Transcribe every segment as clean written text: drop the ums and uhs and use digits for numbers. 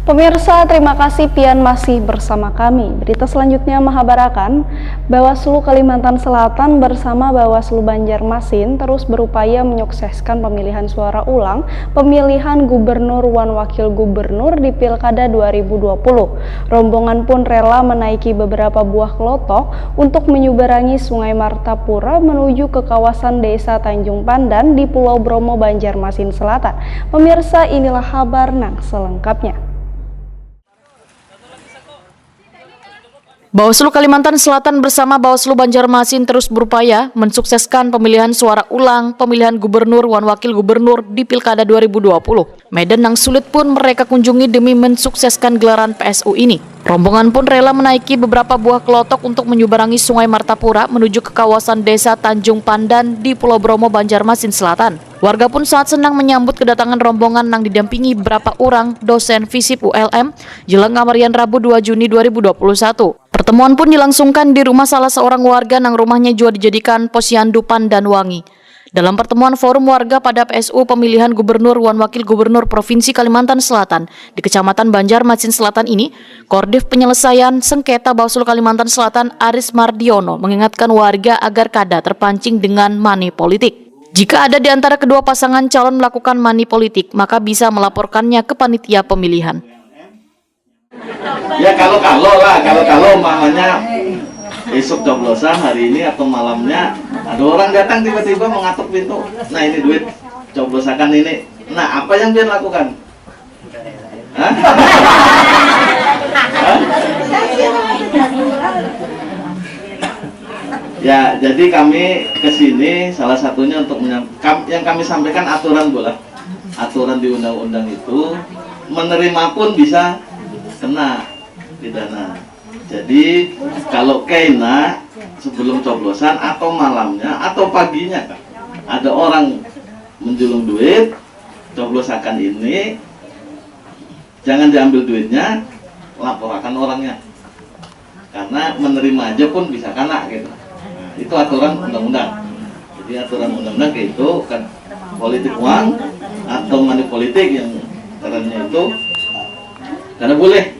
Pemirsa, terima kasih Pian masih bersama kami. Berita selanjutnya mengabarkan Bawaslu Kalimantan Selatan bersama Bawaslu Banjarmasin terus berupaya menyukseskan pemilihan suara ulang pemilihan gubernur dan wakil gubernur di Pilkada 2020. Rombongan pun rela menaiki beberapa buah kelotok untuk menyeberangi Sungai Martapura menuju ke kawasan Desa Tanjung Pandan di Pulau Bromo, Banjarmasin Selatan. Pemirsa, inilah kabar selengkapnya. Bawaslu Kalimantan Selatan bersama Bawaslu Banjarmasin terus berupaya mensukseskan pemilihan suara ulang pemilihan gubernur dan wakil gubernur di Pilkada 2020. Medan yang sulit pun mereka kunjungi demi mensukseskan gelaran PSU ini. Rombongan pun rela menaiki beberapa buah kelotok untuk menyeberangi Sungai Martapura menuju ke kawasan Desa Tanjung Pandan di Pulau Bromo, Banjarmasin Selatan. Warga pun sangat senang menyambut kedatangan rombongan yang didampingi beberapa orang dosen FISIP ULM jelang kamarian Rabu 2 Juni 2021. Pertemuan pun dilangsungkan di rumah salah seorang warga yang rumahnya juga dijadikan posyandu Pandan Wangi. Dalam pertemuan forum warga pada PSU pemilihan gubernur dan wakil gubernur Provinsi Kalimantan Selatan di Kecamatan Banjarmasin Selatan ini, Koordif Penyelesaian Sengketa Bawaslu Kalimantan Selatan Aris Mardiono mengingatkan warga agar kada terpancing dengan money politik. Jika ada di antara kedua pasangan calon melakukan money politik, maka bisa melaporkannya ke panitia pemilihan. Ya kalau mamanya besok coblosan hari ini atau malamnya ada orang datang tiba-tiba mengatuk pintu, nah ini duit coblosakan ini, nah apa yang dia lakukan? Hah? Hah? Ya, jadi kami kesini salah satunya untuk yang kami sampaikan aturan bola, aturan di undang-undang itu menerima pun bisa kena pidana. Jadi kalau kena sebelum coblosan atau malamnya atau paginya ada orang menjulung duit coblosakan ini, jangan diambil duitnya, laporkan orangnya, karena menerima aja pun bisa kena gitu. Itu aturan undang-undang. Jadi aturan undang-undang kayak itu kan politik uang atau money politik yang caranya itu karena boleh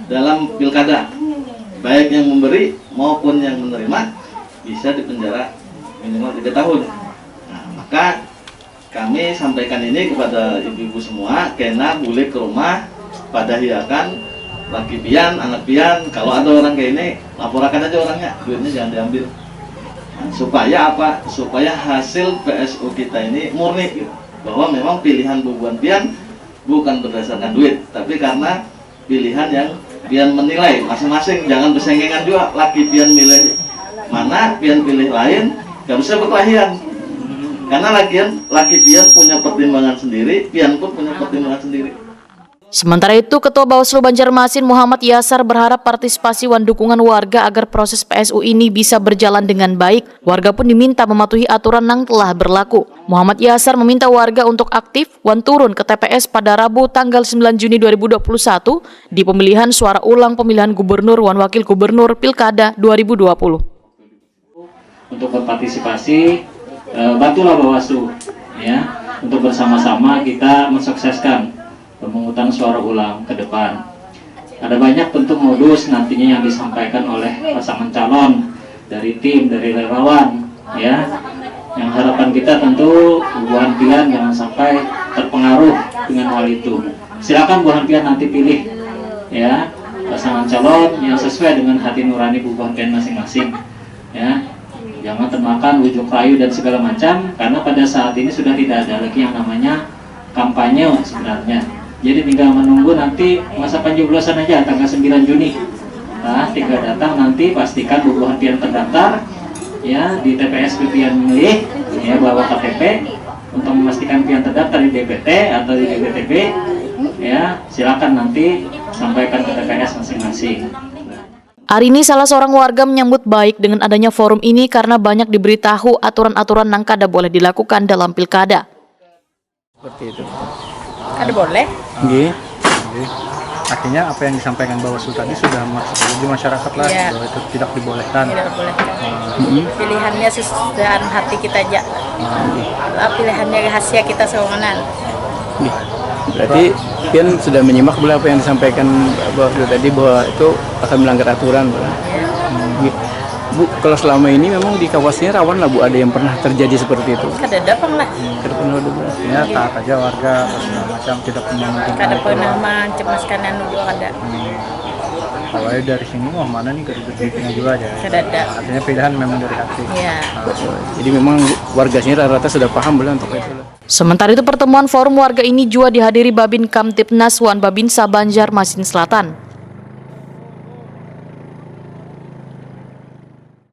dalam pilkada, baik yang memberi maupun yang menerima bisa dipenjara minimal 3 tahun. Nah, maka kami sampaikan ini kepada ibu-ibu semua, kena boleh ke rumah pada hiakan laki pian, anak pian. Kalau ada orang kayak ini, laporkan aja orangnya, duitnya jangan diambil. Supaya apa? Supaya hasil PSU kita ini murni gitu. Bahwa memang pilihan bubuan pian bukan berdasarkan duit, tapi karena pilihan yang pian menilai masing-masing. Jangan bersenggengan juga, laki pian milih mana, pian pilih lain, gak bisa berkelahian. Karena laki pian punya pertimbangan sendiri, pian pun punya pertimbangan sendiri. Sementara itu, Ketua Bawaslu Banjarmasin Muhammad Yasar berharap partisipasi dan dukungan warga agar proses PSU ini bisa berjalan dengan baik. Warga pun diminta mematuhi aturan yang telah berlaku. Muhammad Yasar meminta warga untuk aktif dan turun ke TPS pada Rabu tanggal 9 Juni 2021 di pemilihan suara ulang pemilihan gubernur dan wakil gubernur Pilkada 2020. Untuk berpartisipasi, bantulah Bawaslu ya, untuk bersama-sama kita mensukseskan pemungutan suara ulang ke depan. Ada banyak bentuk modus nantinya yang disampaikan oleh pasangan calon dari tim, dari relawan ya. Yang harapan kita tentu buahan pian jangan sampai terpengaruh dengan hal itu. Silakan buahan pian nanti pilih ya pasangan calon yang sesuai dengan hati nurani buahan pian masing-masing ya. Jangan termakan ujuk rayu dan segala macam, karena pada saat ini sudah tidak ada lagi yang namanya kampanye sebenarnya. Jadi tinggal menunggu nanti masa pencoblosan aja tanggal 9 Juni. Nah, tinggal datang nanti pastikan bubuhan pian terdaftar ya di TPS pian milih ya, bawa KTP untuk memastikan pian terdaftar di DPT atau di DPTB ya. Silakan nanti sampaikan ke TPS masing-masing. Hari ini salah seorang warga menyambut baik dengan adanya forum ini karena banyak diberitahu aturan-aturan yang kada boleh dilakukan dalam pilkada. Seperti itu. Kada boleh? Nggih. Artinya apa yang disampaikan Bawaslu tadi sudah masuk di masyarakat lah, ya, bahwa itu tidak dibolehkan. Tidak dibolehkan. Pilihannya sesuai hati kita aja. Pilihannya rahasia kita seorang. Berarti Pian sudah menyimak bola apa yang disampaikan Bawaslu tadi bahwa itu akan melanggar aturan, bola. Bu, kalau selama ini memang di kawasannya rawan lah Bu, ada yang pernah terjadi seperti itu? Kada datang lah. Kada pernah ada Bu. Ya taat aja warga segala macam tidak mementingkan Kada itu. pernah mencemaskan anu juga kada. Awalnya dari sini wah mana nih kedua juga aja. Kada ada. Artinya pilihan memang dari hati. Iya. Jadi memang warga sini rata-rata sudah paham bola untuk itu. Sementara itu pertemuan forum warga ini juga dihadiri Babin Kamtipnas Wan Babinsa Banjarmasin Selatan.